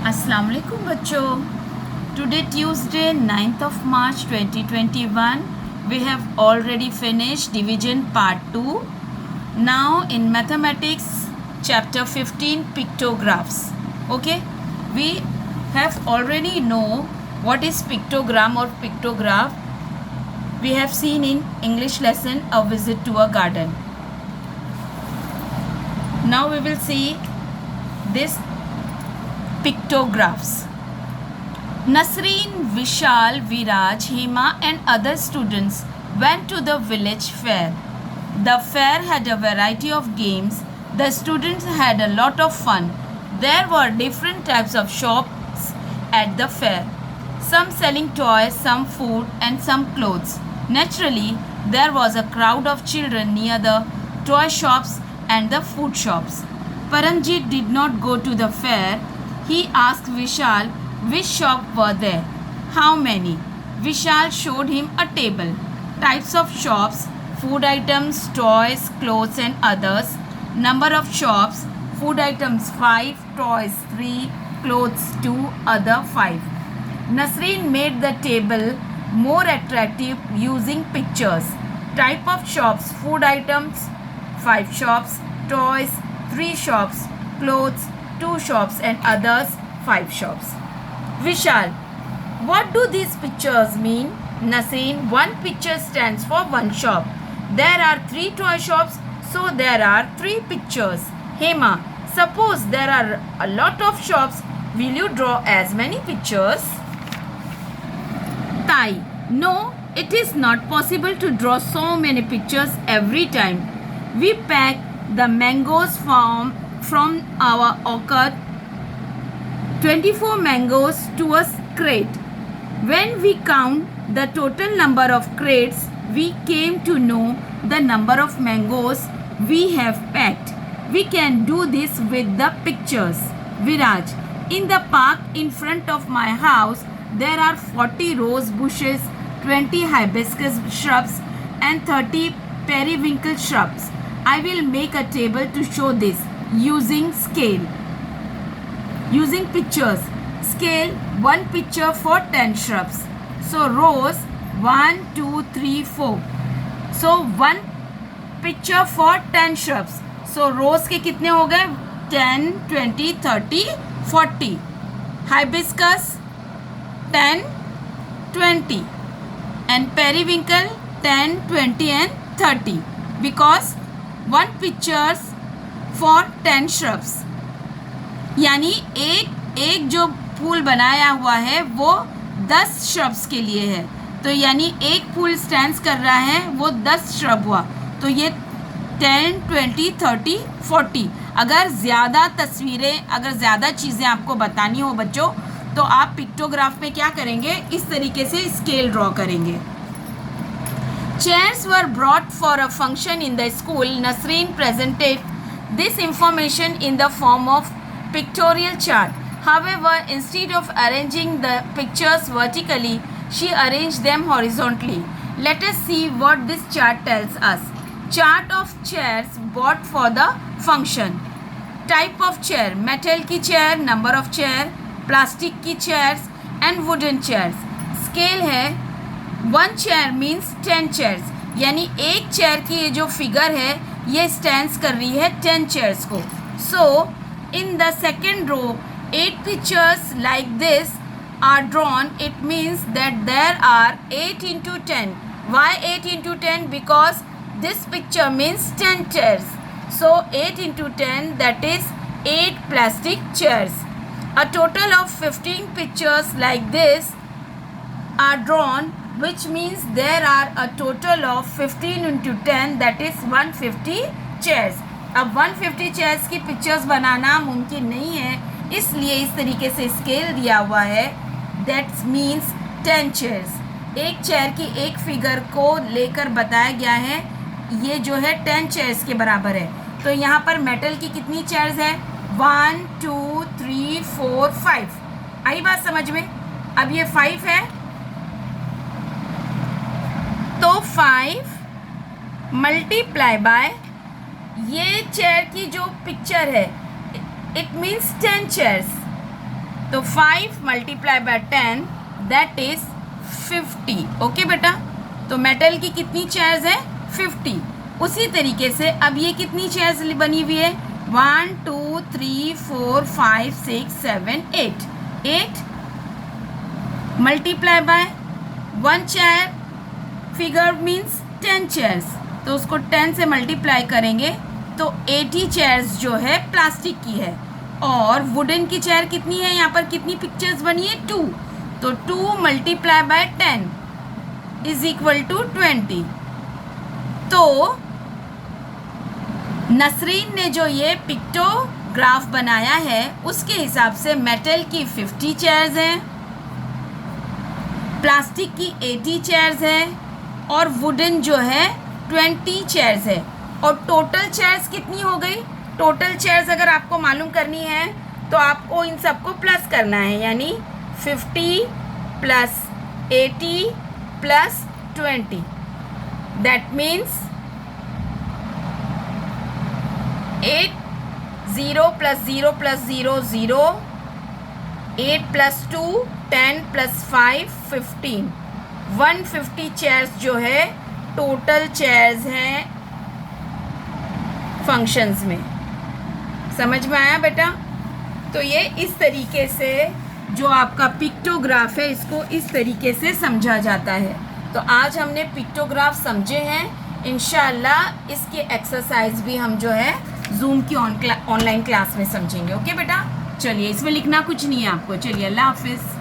अस्सलाम वालेकुम बच्चों. Today Tuesday 9th of March 2021 we have already finished division part 2. Now in mathematics chapter 15 pictographs. Okay, we have already know what is pictogram or pictograph. We have seen in English lesson a visit to a garden. Now we will see this pictographs. Nasreen, Vishal, Viraj, Hema and other students went to the village fair. The fair had a variety of games. The students had a lot of fun. There were different types of shops at the fair. Some selling toys, some food and some clothes. Naturally, there was a crowd of children near the toy shops and the food shops. Paramjit did not go to the fair. He asked Vishal which shop were there. How many? Vishal showed him a table. Types of shops, food items, toys, clothes and others. Number of shops, food items 5, toys 3, clothes 2, other 5. Nasreen made the table more attractive using pictures. Type of shops, food items 5 shops, toys 3 shops, clothes 2 shops and others 5 shops. Vishal, what do these pictures mean? Nasreen, one picture stands for one shop. There are 3 toy shops, so there are 3 pictures. Hema, suppose there are a lot of shops, will you draw as many pictures? Tai, no, it is not possible to draw so many pictures every time. We pack the mangoes from our orchard, 24 mangoes to a crate. When we count the total number of crates, we came to know the number of mangoes we have packed. We can do this with the pictures. Viraj, in the park in front of my house, there are 40 rose bushes, 20 hibiscus shrubs and 30 periwinkle shrubs. I will make a table to show this using scale. Using pictures. Scale 1 picture for 10 shrubs. So rows 1, 2, 3, 4. So 1 picture for 10 shrubs. So rows के कितने हो गए? 10, 20, 30, 40. Hibiscus 10, 20. And periwinkle 10, 20 and 30. Because 1 pictures for 10 shrubs. यानी एक जो फूल बनाया हुआ है वो 10 श्रब्स के लिए है. तो यानी एक फूल स्टैंड्स कर रहा है वो 10 श्रब हुआ. तो ये 10, 20, 30, 40. अगर ज़्यादा तस्वीरें, अगर ज़्यादा चीज़ें आपको बतानी हो बच्चों, तो आप पिक्टोग्राफ में क्या करेंगे, इस तरीके से स्केल ड्रॉ करेंगे. Chairs were brought for a function in the school. Nasreen presented this information in the form of pictorial chart. However, instead of arranging the pictures vertically, she arranged them horizontally. Let us see what this chart tells us. Chart of chairs bought for the function. Type of chair, metal की chair, number of chair, plastic की chairs and wooden chairs. Scale है 1 chair means 10 chairs. यानी एक chair की ये जो figure है ये स्टैंड्स कर रही है 10 chairs को. So in the second row 8 pictures like this are drawn. It means that there are 8 into 10. Why 8 into 10? Because this picture means 10 chairs. So 8 into 10, that is 8 plastic chairs. A total of 15 pictures like this are drawn, which means there are a total of 15 into 10, that is 150 chairs. अब 150 chairs की pictures बनाना मुमकिन नहीं है, इसलिए इस तरीके से scale दिया हुआ है. That means 10 chairs. एक चेयर की एक फिगर को लेकर बताया गया है, ये जो है 10 चेयर्स के बराबर है. तो यहाँ पर मेटल की कितनी चेयर्स है? 1, 2, 3, 4, 5. आई बात समझ में? अब ये 5 है, तो 5 मल्टीप्लाई बाय ये चेयर की जो पिक्चर है, इट मीन्स 10 चेयर्स. तो 5 multiply by 10 that is 50. Okay बेटा, तो मेटल की कितनी चेयर्स है? 50. उसी तरीके से अब ये कितनी चेयर्स बनी हुई है? 1 2 3 4 5 6 7 8. 8 multiply by 1 chair figure means 10 chairs, तो उसको 10 से मल्टीप्लाई करेंगे तो 80 चेयर्स जो है प्लास्टिक की है. और वुडन की चेयर कितनी है? यहाँ पर कितनी पिक्चर्स बनी है? 2. तो 2 multiply by 10 is equal to 20. तो नसरीन ने जो ये पिक्टोग्राफ बनाया है उसके हिसाब से मेटल की 50 चेयर्स हैं, प्लास्टिक की 80 चेयर्स हैं और वुडन जो है 20 चेयर्स है. और टोटल चेयर्स कितनी हो गई? टोटल चेयर्स अगर आपको मालूम करनी है तो आपको इन सबको प्लस करना है, यानी 50 plus 80 plus 20. That means 8 0 plus 0 plus 0 0, 8 plus 2 10 plus 5 15. 150 chairs जो है टोटल चेयर्स हैं फंक्शंस में. समझ में आया बेटा? तो ये इस तरीके से जो आपका पिक्टोग्राफ है इसको इस तरीके से समझा जाता है. तो आज हमने पिक्टोग्राफ समझे हैं. इंशाल्लाह इसकी एक्सरसाइज भी हम जो है जूम की ऑनलाइन क्लास में समझेंगे. ओके बेटा, चलिए इसमें लिखना कुछ नहीं है आपको. चलिए, अल्लाह हाफिज़.